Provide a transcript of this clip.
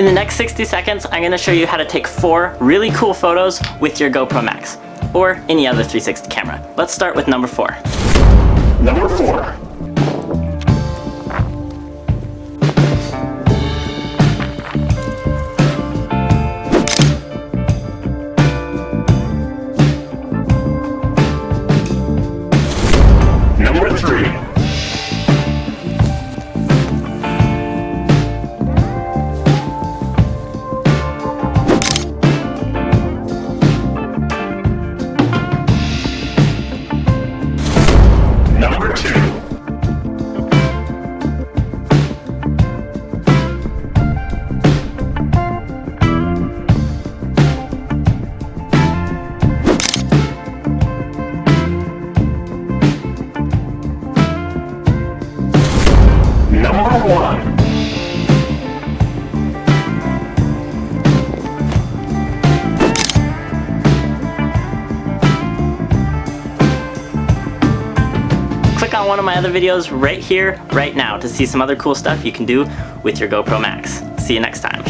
In the next 60 seconds, I'm gonna show you how to take 4 really cool photos with your GoPro Max, or any other 360 camera. Let's start with number 4. Number 4. Number 3. Number 2. Number 1. Click on one of my other videos right here, right now to see some other cool stuff you can do with your GoPro Max. See you next time.